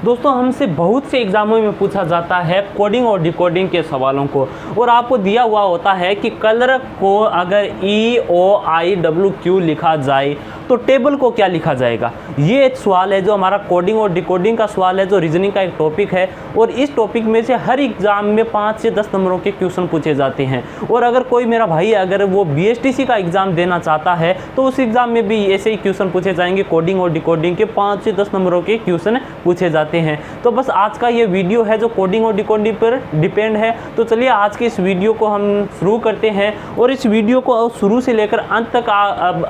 दोस्तों हमसे बहुत से एग्जामों में पूछा जाता है कोडिंग और डिकोडिंग के सवालों को, और आपको दिया हुआ होता है कि कलर को अगर EOIWQ लिखा जाए तो टेबल को क्या लिखा जाएगा। ये एक सवाल है जो हमारा कोडिंग और डिकोडिंग का सवाल है, जो रीजनिंग का एक टॉपिक है, और इस टॉपिक में से हर एग्जाम में 5 से 10 नंबरों के क्वेश्चन पूछे जाते हैं। और अगर कोई मेरा भाई अगर वो BSTC का एग्जाम देना चाहता है तो उस एग्जाम में भी ऐसे ही क्वेश्चन पूछे जाएंगे, कोडिंग और डिकोडिंग के 5 से 10 नंबरों के क्वेश्चन पूछे जाते हैं। तो बस आज का ये वीडियो है जो कोडिंग और डिकोडिंग पर डिपेंड है। तो चलिए आज के इस वीडियो को हम शुरू करते हैं, और इस वीडियो को शुरू से लेकर अंत तक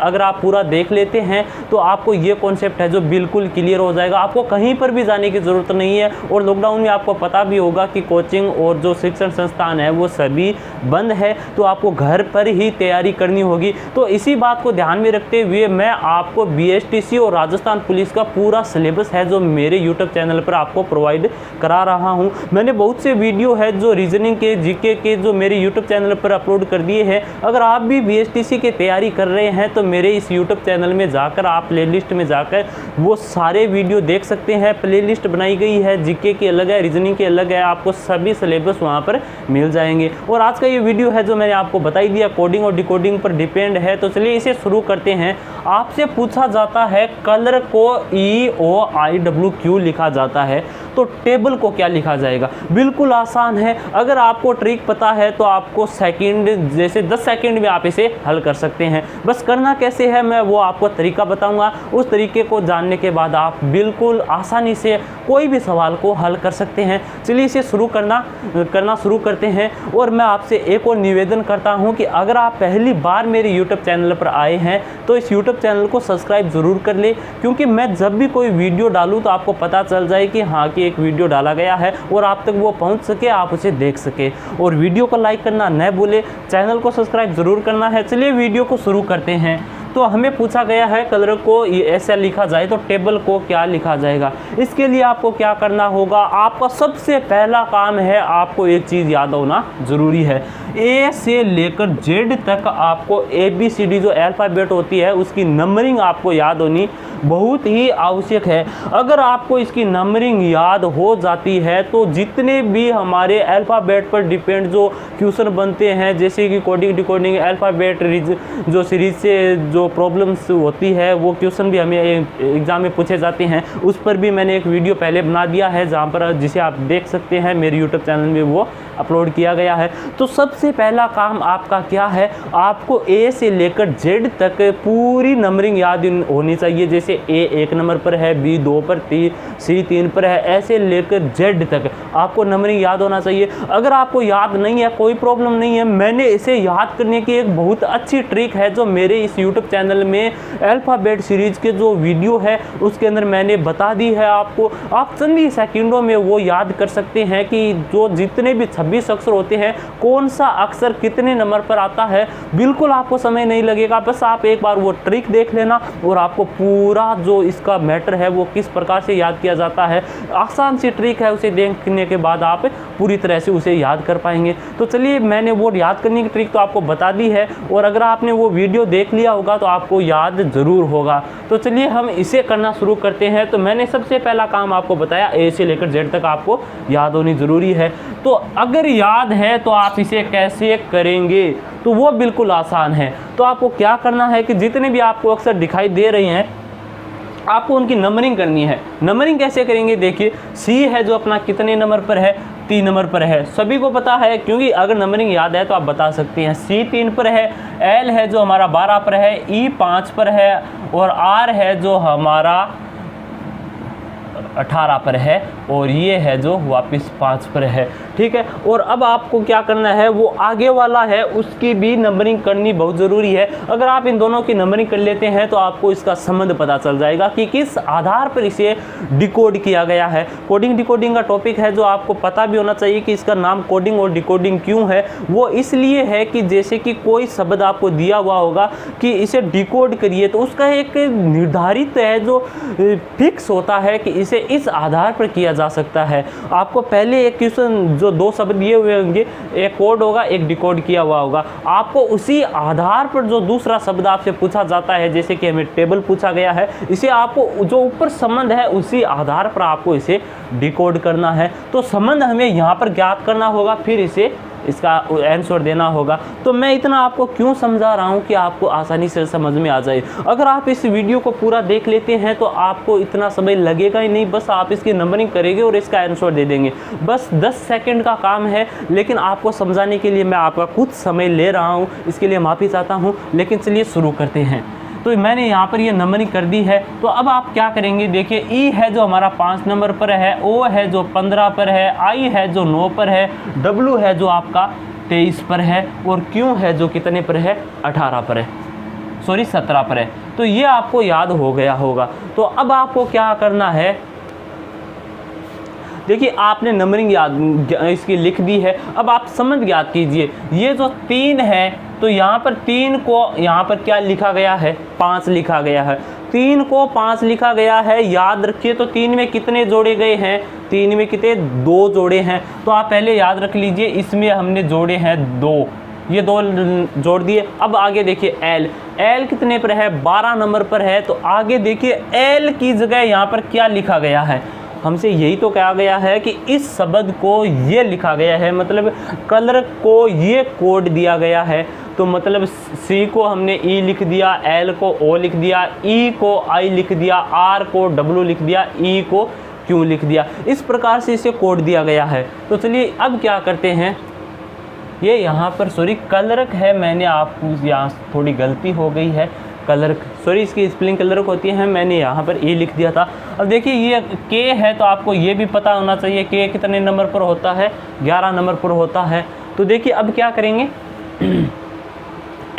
अगर आप पूरा देख लेते हैं तो आपको ये कॉन्सेप्ट है जो बिल्कुल क्लियर हो जाएगा। आपको कहीं पर भी जाने की ज़रूरत नहीं है, और लॉकडाउन में आपको पता भी होगा कि कोचिंग और जो शिक्षण संस्थान है वो सभी बंद है, तो आपको घर पर ही तैयारी करनी होगी। तो इसी बात को ध्यान में रखते हुए मैं आपको BSTC और राजस्थान पुलिस का पूरा सिलेबस है जो मेरे यूट्यूब चैनल पर आपको प्रोवाइड करा रहा हूं। मैंने बहुत से वीडियो है जो रीजनिंग के, जीके के, जो मेरे यूट्यूब चैनल पर अपलोड कर दिए हैं। अगर आप भी BSTC की तैयारी कर रहे हैं तो मेरे इस यूट्यूब चैनल में जाकर आप प्लेलिस्ट में जाकर वो सारे वीडियो देख सकते हैं। प्लेलिस्ट बनाई गई है, जीके की अलग है, रीजनिंग की अलग है, आपको सभी सिलेबस वहाँ पर मिल जाएंगे। और आज का ये वीडियो है जो मैंने आपको बता ही दिया कोडिंग और डिकोडिंग पर डिपेंड है। तो चलिए इसे शुरू करते हैं। आपसे पूछा जाता है कलर को EOIWQ लिखा जाता है तो टेबल को क्या लिखा जाएगा। बिल्कुल आसान है, अगर आपको ट्रिक पता है तो आपको सेकंड, जैसे 10 सेकंड में आप इसे हल कर सकते हैं। बस करना कैसे है मैं वो आपको तरीका बताऊंगा। उस तरीके को जानने के बाद आप बिल्कुल आसानी से कोई भी सवाल को हल कर सकते हैं। चलिए इसे शुरू करना शुरू करते हैं। और मैं आपसे एक और निवेदन करता हूं कि अगर आप पहली बार मेरे यूट्यूब चैनल पर आए हैं तो इस यूट्यूब चैनल को सब्सक्राइब ज़रूर कर ले, क्योंकि मैं जब भी कोई वीडियो डालूं तो आपको पता चल जाए कि हाँ कि एक वीडियो डाला गया है और आप तक वो पहुंच सके, आप उसे देख सके। और वीडियो को लाइक करना न भूले, चैनल को सब्सक्राइब ज़रूर करना है। चलिए वीडियो को शुरू करते हैं। तो हमें पूछा गया है कलर को ऐसा लिखा जाए तो टेबल को क्या लिखा जाएगा। इसके लिए आपको क्या करना होगा, आपका सबसे पहला काम है, आपको एक चीज़ याद होना ज़रूरी है। A से लेकर Z तक आपको ABCD जो अल्फ़ाबेट होती है उसकी नंबरिंग आपको याद होनी बहुत ही आवश्यक है। अगर आपको इसकी नंबरिंग याद हो जाती है तो जितने भी हमारे अल्फ़ाबेट पर डिपेंड जो क्वेश्चन बनते हैं, जैसे कि कोडिंग डिकोडिंग अल्फ़ाबेट जो सीरीज से जो प्रॉब्लम्स होती है वो क्वेश्चन भी हमें एग्ज़ाम में पूछे जाते हैं, उस पर भी मैंने एक वीडियो पहले बना दिया है जहाँ पर, जिसे आप देख सकते हैं मेरे यूट्यूब चैनल में वो अपलोड किया गया है। तो सबसे पहला काम आपका क्या है, आपको A से लेकर Z तक पूरी नंबरिंग याद होनी चाहिए। जैसे A 1 नंबर पर है, B 2 पर, C 3 पर है, ऐसे लेकर Z तक आपको नंबरिंग याद होना चाहिए। अगर आपको याद नहीं है कोई प्रॉब्लम नहीं है, मैंने इसे याद करने की एक बहुत अच्छी ट्रिक है जो मेरे इस यूट्यूब चैनल में अल्फ़ाबेट सीरीज के जो वीडियो है उसके अंदर मैंने बता दी है आपको। आप चंद ही सेकंडों में वो याद कर सकते हैं कि जो जितने भी 26 अक्षर होते हैं कौन सा अक्षर कितने नंबर पर आता है। बिल्कुल आपको समय नहीं लगेगा, बस आप एक बार वो ट्रिक देख लेना और आपको पूरा जो इसका मैटर है वो किस प्रकार से याद किया जाता है, आसान सी ट्रिक है, उसे देखने के बाद आप पूरी तरह से उसे याद कर पाएंगे। तो चलिए मैंने वो याद करने की ट्रिक तो आपको बता दी है, और अगर आपने वो वीडियो देख लिया होगा तो आपको याद ज़रूर होगा। तो चलिए हम इसे करना शुरू करते हैं। तो मैंने सबसे पहला काम आपको बताया A से लेकर Z तक आपको याद होनी ज़रूरी है। तो अगर याद है तो आप इसे कैसे करेंगे, तो वो बिल्कुल आसान है। तो आपको क्या करना है कि जितने भी आपको अक्षर दिखाई दे रहे हैं आपको उनकी नंबरिंग करनी है। नंबरिंग कैसे करेंगे, देखिए C है जो अपना कितने नंबर पर है, 3 नंबर पर है, सभी को पता है, क्योंकि अगर नंबरिंग याद है तो आप बता सकते हैं। C 3 पर है, L है जो हमारा 12 पर है, E 5 पर है, और R है जो हमारा 18 पर है, और ये है जो वापस 5 पर है। ठीक है, और अब आपको क्या करना है, वो आगे वाला है उसकी भी नंबरिंग करनी बहुत ज़रूरी है। अगर आप इन दोनों की नंबरिंग कर लेते हैं तो आपको इसका संबंध पता चल जाएगा कि किस आधार पर इसे डिकोड किया गया है। कोडिंग डिकोडिंग का टॉपिक है जो आपको पता भी होना चाहिए कि इसका नाम कोडिंग और डिकोडिंग क्यों है। वो इसलिए है कि जैसे कि कोई शब्द आपको दिया हुआ होगा कि इसे डिकोड करिए, तो उसका एक निर्धारित है जो फिक्स होता है कि इसे इस आधार पर किया जा सकता है। आपको पहले एक क्वेश्चन जो 2 शब्द दिए हुए होंगे, एक कोड होगा, एक डिकोड किया हुआ होगा, आपको उसी आधार पर जो दूसरा शब्द आपसे पूछा जाता है, जैसे कि हमें टेबल पूछा गया है, इसे आपको जो ऊपर संबंध है उसी आधार पर आपको इसे डिकोड करना है। तो संबंध हमें यहाँ पर ज्ञात करना होगा, फिर इसे इसका आंसर देना होगा। तो मैं इतना आपको क्यों समझा रहा हूँ कि आपको आसानी से समझ में आ जाए। अगर आप इस वीडियो को पूरा देख लेते हैं तो आपको इतना समय लगेगा ही नहीं, बस आप इसकी नंबरिंग करेंगे और इसका आंसर दे देंगे। बस 10 सेकंड का काम है, लेकिन आपको समझाने के लिए मैं आपका कुछ समय ले रहा हूँ, इसके लिए माफ़ी चाहता हूँ। लेकिन चलिए शुरू करते हैं। तो मैंने यहाँ पर ये नंबरिंग कर दी है। तो अब आप क्या करेंगे, देखिए ई है जो हमारा 5 नंबर पर है, ओ है जो 15 पर है, आई है जो 9 पर है, डब्ल्यू है जो आपका 23 पर है, और क्यू है जो कितने पर है, 18 पर है, सॉरी 17 पर है। तो ये आपको याद हो गया होगा। तो अब आपको क्या करना है, देखिए आपने नंबरिंग याद इसकी लिख दी है। अब आप संबंध याद कीजिए। ये जो 3 है, तो यहाँ पर 3 को यहाँ पर क्या लिखा गया है, 5 लिखा गया है। 3 को 5 लिखा गया है, याद रखिए। तो 3 में कितने जोड़े गए हैं, 3 में कितने, 2 जोड़े हैं। तो आप पहले याद रख लीजिए, इसमें हमने जोड़े हैं 2, ये 2 जोड़ दिए। अब आगे देखिए एल कितने पर है, 12 नंबर पर है। तो आगे देखिए एल की जगह यहाँ पर क्या लिखा गया है, हमसे यही तो कहा गया है कि इस शब्द को ये लिखा गया है, मतलब कलर को ये कोड दिया गया है। तो मतलब सी को हमने ई लिख दिया, एल को ओ लिख दिया, ई को आई लिख दिया, आर को डब्ल्यू लिख दिया, ई को क्यू लिख दिया। इस प्रकार से इसे कोड दिया गया है। तो चलिए अब क्या करते हैं, ये यहाँ पर सॉरी कलरक है, मैंने आपको यहाँ थोड़ी गलती हो गई है, कलर सॉरी इसकी स्पेलिंग कलरक होती है, मैंने यहाँ पर ए लिख दिया था। अब देखिए ये के है, तो आपको ये भी पता होना चाहिए के कितने नंबर पर होता है, 11 नंबर पर होता है। तो देखिए अब क्या करेंगे,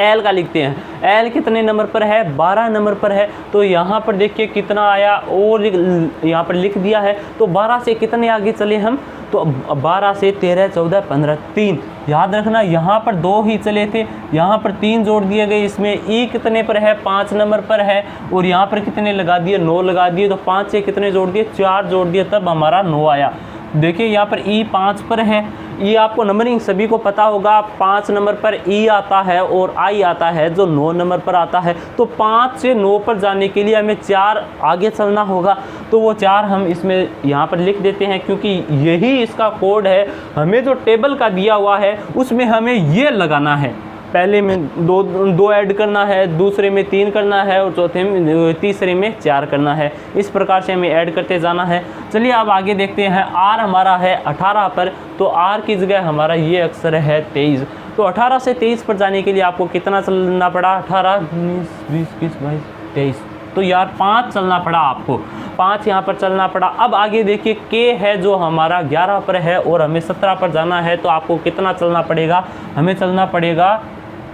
एल का लिखते हैं। एल कितने नंबर पर है, 12 नंबर पर है। तो यहाँ पर देखिए कितना आया, और यहाँ पर लिख दिया है। तो 12 से कितने आगे चले हम, तो 12 से 13, 14, 15, 3 याद रखना, यहाँ पर 2 ही चले थे, यहाँ पर 3 जोड़ दिए गए। इसमें ई कितने पर है, 5 नंबर पर है, और यहाँ पर कितने लगा दिए, 9 लगा दिए। तो 5 से कितने जोड़ दिए, 4 जोड़ दिए, तब हमारा 9 आया। देखिए यहाँ पर ई 5 पर है। ये आपको नंबरिंग सभी को पता होगा, 5 नंबर पर ई आता है और आई आता है जो 9 नंबर पर आता है। तो 5 से 9 पर जाने के लिए हमें 4 आगे चलना होगा। तो वो 4 हम इसमें यहाँ पर लिख देते हैं, क्योंकि यही इसका कोड है। हमें जो टेबल का दिया हुआ है उसमें हमें ये लगाना है, पहले में दो ऐड करना है, दूसरे में 3 करना है, और चौथे में तीसरे में 4 करना है। इस प्रकार से हमें ऐड करते जाना है। चलिए अब आगे देखते हैं। आर हमारा है 18 पर, तो आर की जगह हमारा ये अक्षर है 23। तो 18 से 23 पर जाने के लिए आपको कितना चलना पड़ा, 18, 19, 20, 21, 22, 23। तो यार 5 चलना पड़ा आपको, 5 यहाँ पर चलना पड़ा। अब आगे देखिए के है जो हमारा 11 पर है और हमें 17 पर जाना है। तो आपको कितना चलना पड़ेगा, हमें चलना पड़ेगा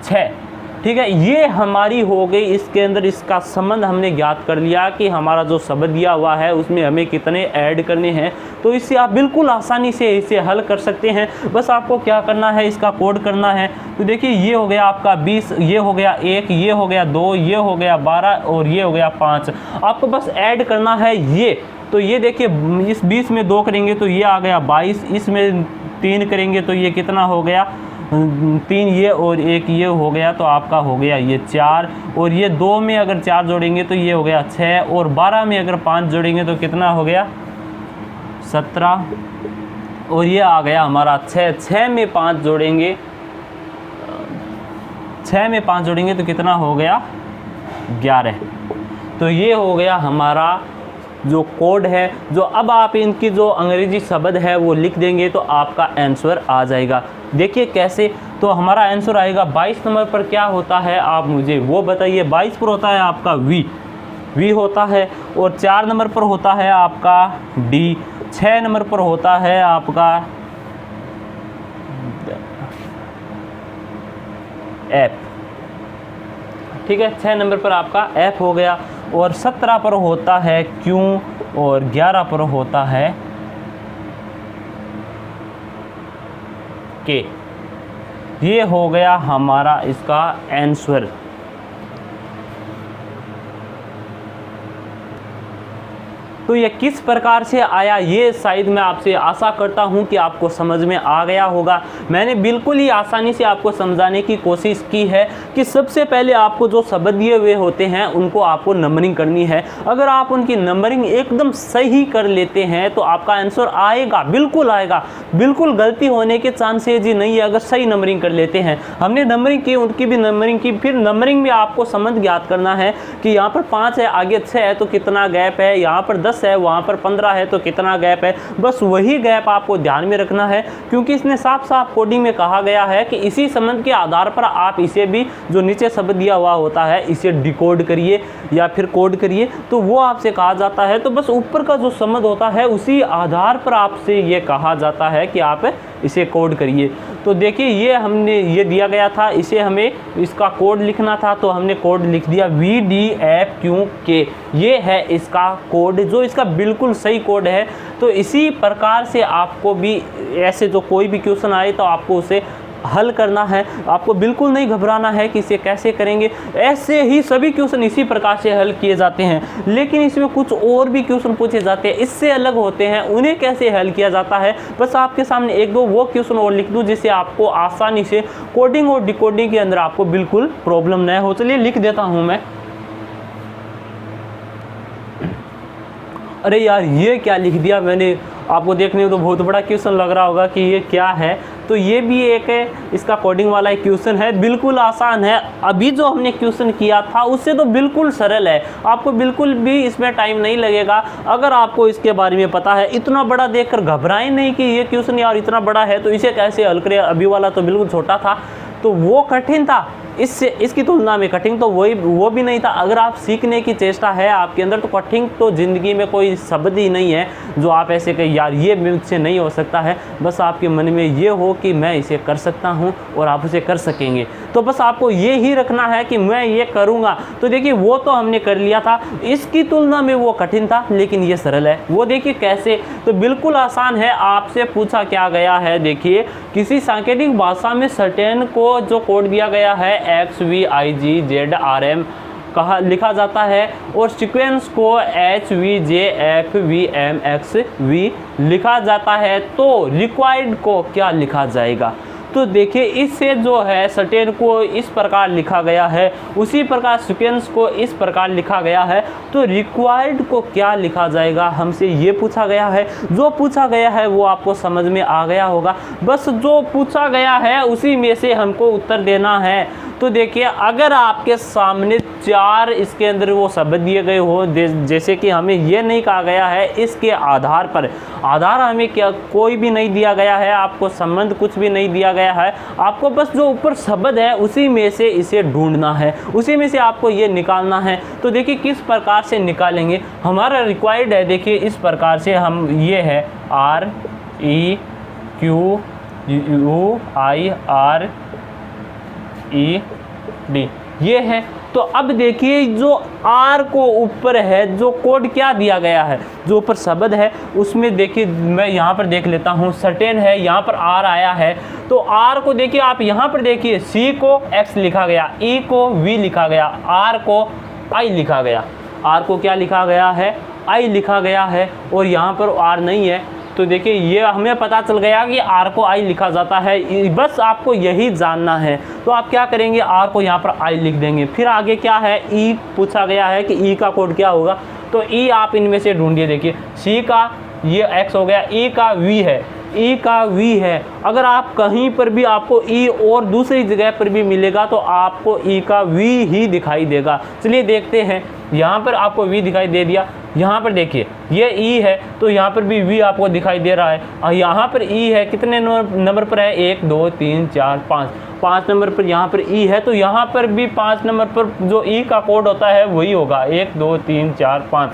6। ठीक है, ये हमारी हो गई। इसके अंदर इसका संबंध हमने ज्ञात कर लिया कि हमारा जो शब्द दिया हुआ है उसमें हमें कितने ऐड करने हैं। तो इससे आप बिल्कुल आसानी से इसे हल कर सकते हैं। बस आपको क्या करना है, इसका कोड करना है। तो देखिए ये हो गया आपका 20, ये हो गया 1, ये हो गया 2, ये हो गया 12 और ये हो गया 5। आपको बस ऐड करना है ये। तो ये देखिए इस 20 में 2 करेंगे तो ये आ गया 22, इसमें 3 करेंगे तो ये कितना हो गया, 3 ये और 1 ये हो गया। तो आपका हो गया ये 4, और ये 2 में अगर 4 जोड़ेंगे तो ये हो गया 6, और 12 में अगर 5 जोड़ेंगे तो कितना हो गया 17, और ये आ गया हमारा 6। 6 में 5 जोड़ेंगे, 6 में 5 जोड़ेंगे तो कितना हो गया 11। तो ये हो गया हमारा जो कोड है। जो अब आप इनकी जो अंग्रेजी शब्द है वो लिख देंगे तो आपका आंसर आ जाएगा। देखिए कैसे, तो हमारा आंसर आएगा 22 नंबर पर क्या होता है आप मुझे वो बताइए। 22 पर होता है आपका वी होता है, और 4 नंबर पर होता है आपका डी, 6 नंबर पर होता है आपका एफ। ठीक है, 6 नंबर पर आपका एफ हो गया, और 17 पर होता है क्यू, और 11 पर होता है के। ये हो गया हमारा इसका आंसर। तो ये किस प्रकार से आया, ये शायद मैं आपसे आशा करता हूँ कि आपको समझ में आ गया होगा। मैंने बिल्कुल ही आसानी से आपको समझाने की कोशिश की है कि सबसे पहले आपको जो शब्द दिए हुए होते हैं उनको आपको नंबरिंग करनी है। अगर आप उनकी नंबरिंग एकदम सही कर लेते हैं तो आपका आंसर आएगा, बिल्कुल आएगा, बिल्कुल गलती होने के चांसेज ही नहीं है अगर सही नंबरिंग कर लेते हैं। हमने नंबरिंग की, उनकी भी नंबरिंग की, फिर नंबरिंग में आपको समझ ज्ञात करना है कि यहाँ पर 5 है, आगे 6 है तो कितना गैप है, यहाँ पर 10 है, वहाँ पर 15 है तो कितना गैप है। बस वही गैप आपको ध्यान में रखना है, क्योंकि इसने साफ साफ कोडिंग में कहा गया है कि इसी संबंध के आधार पर आप इसे भी, जो नीचे शब्द दिया हुआ होता है, इसे डिकोड करिए या फिर कोड करिए, तो वो आपसे कहा जाता है। तो बस ऊपर का जो संबंध होता है उसी आधार पर आपसे ये कहा जाता है कि आप इसे कोड करिए। तो देखिए ये हमने ये दिया गया था, इसे हमें इसका कोड लिखना था, तो हमने कोड लिख दिया VDFQK। ये है इसका कोड, जो इसका बिल्कुल सही कोड है। तो इसी प्रकार से आपको भी ऐसे जो कोई भी क्वेश्चन आए तो आपको उसे हल करना है, आपको बिल्कुल नहीं घबराना है कि इसे कैसे करेंगे। ऐसे ही सभी क्वेश्चन इसी प्रकार से हल किए जाते हैं, लेकिन इसमें कुछ और भी क्वेश्चन पूछे जाते हैं, इससे अलग होते हैं, उन्हें कैसे हल किया जाता है। बस आपके सामने एक दो वो क्वेश्चन और लिख दूं जिससे आपको आसानी से कोडिंग और डिकोडिंग के अंदर आपको बिल्कुल प्रॉब्लम न हो। चलिए लिख देता हूँ मैं। अरे यार ये क्या लिख दिया मैंने, आपको देखने में तो बहुत बड़ा क्वेश्चन लग रहा होगा कि ये क्या है। तो ये भी एक है, इसका कोडिंग वाला एक क्वेश्चन है, बिल्कुल आसान है। अभी जो हमने क्वेश्चन किया था उससे तो बिल्कुल सरल है, आपको बिल्कुल भी इसमें टाइम नहीं लगेगा अगर आपको इसके बारे में पता है। इतना बड़ा देखकर घबराएं नहीं कि ये क्वेश्चन यार इतना बड़ा है तो इसे कैसे हल करें, अभी वाला तो बिल्कुल छोटा था, तो वो कठिन था, इससे इसकी तुलना में कठिन तो वो भी नहीं था। अगर आप सीखने की चेष्टा है आपके अंदर तो कठिन तो ज़िंदगी में कोई शब्द ही नहीं है जो आप ऐसे कहें यार ये मुझसे नहीं हो सकता है। बस आपके मन में ये हो कि मैं इसे कर सकता हूँ और आप उसे कर सकेंगे, तो बस आपको ये ही रखना है कि मैं ये करूँगा। तो देखिए वो तो हमने कर लिया था, इसकी तुलना में वो कठिन था लेकिन ये सरल है। वो देखिए कैसे, तो बिल्कुल आसान है। आपसे पूछा क्या गया है, देखिए किसी सांकेतिक भाषा में सर्टेन को जो कोड दिया गया है XVIGZRM कहा लिखा जाता है और सीक्वेंस को HVJFVMXV लिखा जाता है, तो रिक्वायर्ड को क्या लिखा जाएगा। तो देखिए इससे जो है सर्टेन को इस प्रकार लिखा गया है, उसी प्रकार सीक्वेंस को इस प्रकार लिखा गया है, तो रिक्वायर्ड को क्या लिखा जाएगा, हमसे ये पूछा गया है। जो पूछा गया है वो आपको समझ में आ गया होगा, बस जो पूछा गया है उसी में से हमको उत्तर देना है। तो देखिए अगर आपके सामने 4 इसके अंदर वो शब्द दिए गए हो, जैसे कि हमें ये नहीं कहा गया है इसके आधार पर, आधार हमें क्या कोई भी नहीं दिया गया है, आपको संबंध कुछ भी नहीं दिया गया है, आपको बस जो ऊपर शब्द है उसी में से इसे ढूंढना है, उसी में से आपको ये निकालना है। तो देखिए किस प्रकार से निकालेंगे, हमारा रिक्वायर्ड है, देखिए इस प्रकार से हम ये है REQUIRED ये है। तो अब देखिए जो R को ऊपर है, जो कोड क्या दिया गया है, जो ऊपर शब्द है उसमें देखिए मैं यहाँ पर देख लेता हूँ, सर्टेन है, यहाँ पर R आया है, तो R को देखिए आप यहाँ पर देखिए C को X लिखा गया, E को V लिखा गया, R को I लिखा गया, R को क्या लिखा गया है, I लिखा गया है, और यहाँ पर R नहीं है। तो देखिए ये हमें पता चल गया कि R को I लिखा जाता है, बस आपको यही जानना है। तो आप क्या करेंगे, R को यहाँ पर I लिख देंगे। फिर आगे क्या है, E पूछा गया है कि E का कोड क्या होगा, तो E आप इनमें से ढूंढिए। देखिए C का ये X हो गया, E का V है, E का V है। अगर आप कहीं पर भी आपको E और दूसरी जगह पर भी मिलेगा तो आपको E का V ही दिखाई देगा। चलिए देखते हैं, यहाँ पर आपको V दिखाई दे दिया, यहाँ पर देखिए ये E है तो यहाँ पर भी V आपको दिखाई दे रहा है, और यहाँ पर E है, कितने नंबर पर है, 1 2 3 4 5 नंबर पर यहाँ पर E है, तो यहाँ पर भी 5 नंबर पर जो E का कोड होता है वही होगा, 1 2 3 4 5।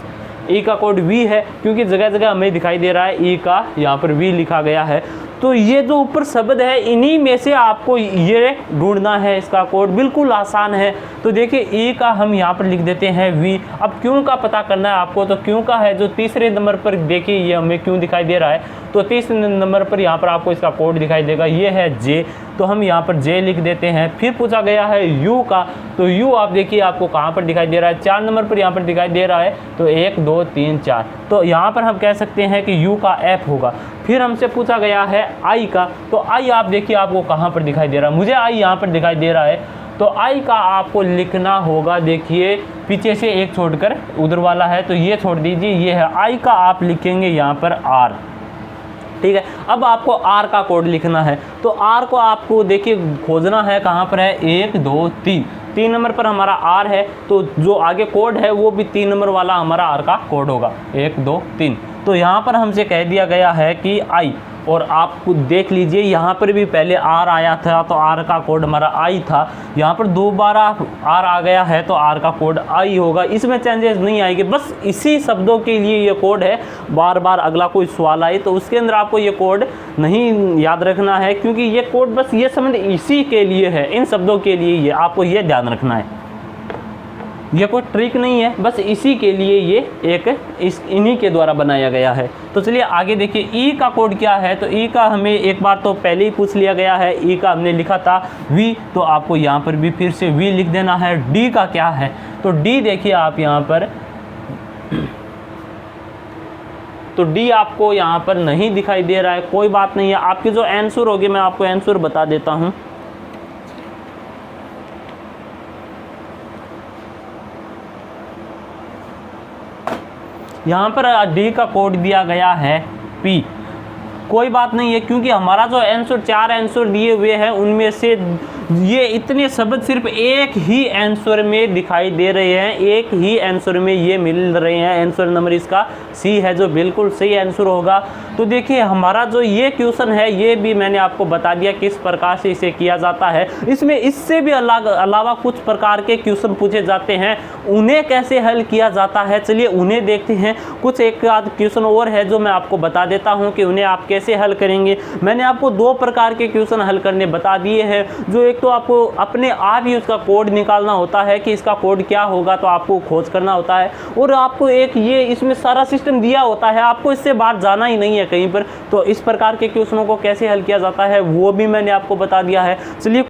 E का कोड V है क्योंकि जगह जगह हमें दिखाई दे रहा है E का यहाँ पर V लिखा गया है। तो ये जो ऊपर शब्द है इन्हीं में से आपको ये ढूंढना है, इसका कोड बिल्कुल आसान है। तो देखिए E का हम यहाँ पर लिख देते हैं V। अब क्यों का पता करना है आपको, तो क्यों का है जो तीसरे नंबर पर, देखिए ये हमें क्यों दिखाई दे रहा है, तो तीसरे नंबर पर यहाँ पर आपको इसका कोड दिखाई देगा, ये है J। तो हम यहाँ पर J लिख देते हैं। फिर पूछा गया है U का, तो U आप देखिए आपको कहाँ पर दिखाई दे रहा है, 4 नंबर पर यहाँ पर दिखाई दे रहा है, तो 1 2 3 4, तो यहाँ पर हम कह सकते हैं कि U का F होगा। फिर हमसे पूछा गया है I का, तो I आप देखिए आपको कहाँ पर दिखाई दे रहा है, मुझे I यहाँ पर दिखाई दे रहा है, तो I का आपको लिखना होगा, देखिए पीछे से एक छोड़कर उधर वाला है, तो ये छोड़ दीजिए, ये है I का, आप लिखेंगे यहाँ पर R, ठीक है। अब आपको R का कोड लिखना है, तो R को आपको देखिए खोजना है, कहाँ पर है, 1 2 3 नंबर पर हमारा R है, तो जो आगे कोड है वो भी 3 नंबर वाला हमारा R का कोड होगा, 1 2 3। तो यहाँ पर हमसे कह दिया गया है कि I, और आप देख लीजिए यहाँ पर भी पहले R आया था, तो R का कोड हमारा I था, यहाँ पर दोबारा R आ गया है, तो R का कोड I होगा, इसमें चेंजेस नहीं आएंगे, बस इसी शब्दों के लिए ये कोड है। बार बार अगला कोई सवाल आए तो उसके अंदर आपको ये कोड नहीं याद रखना है, क्योंकि ये कोड बस ये समझ इसी के लिए है, इन शब्दों के लिए ये आपको ये ध्यान रखना है, ये कोई ट्रिक नहीं है, बस इसी के लिए ये एक इन्हीं के द्वारा बनाया गया है। तो चलिए आगे देखिए ई का कोड क्या है, तो ई का हमें एक बार तो पहले ही पूछ लिया गया है, ई का हमने लिखा था वी, तो आपको यहाँ पर भी फिर से वी लिख देना है। डी का क्या है, तो डी देखिए आप यहाँ पर, तो डी आपको यहाँ पर नहीं दिखाई दे रहा है, कोई बात नहीं है, आपकी जो आंसर होगी मैं आपको आंसर बता देता हूँ। यहाँ पर डी का कोड दिया गया है पी, कोई बात नहीं है, क्योंकि हमारा जो आंसर 4 आंसर दिए हुए हैं उनमें से ये इतने शब्द सिर्फ एक ही आंसर में दिखाई दे रहे हैं, एक ही आंसर में ये मिल रहे हैं। आंसर नंबर इसका सी है, जो बिल्कुल सही आंसर होगा। तो देखिए हमारा जो ये क्वेश्चन है ये भी मैंने आपको बता दिया किस प्रकार से इसे किया जाता है। इसमें इससे भी अलावा कुछ प्रकार के क्वेश्चन पूछे जाते हैं, उन्हें कैसे हल किया जाता है चलिए उन्हें देखते हैं। कुछ एक आध क्वेश्चन और है जो मैं आपको बता देता हूँ कि उन्हें आप कैसे हल करेंगे। मैंने आपको 2 प्रकार के क्वेश्चन हल करने बता दिए हैं, जो एक तो आपको अपने आप ही उसका कोड निकालना होता है कि इसका कोड क्या होगा, तो आपको खोज करना होता है, और आपको एक ये इसमें सारा सिस्टम दिया होता है, आपको इससे बाहर जाना ही नहीं है कहीं पर। तो इस प्रकार के क्वेश्चनों को कैसे हल किया जाता है वो भी मैंने आपको बता दिया है। चलिए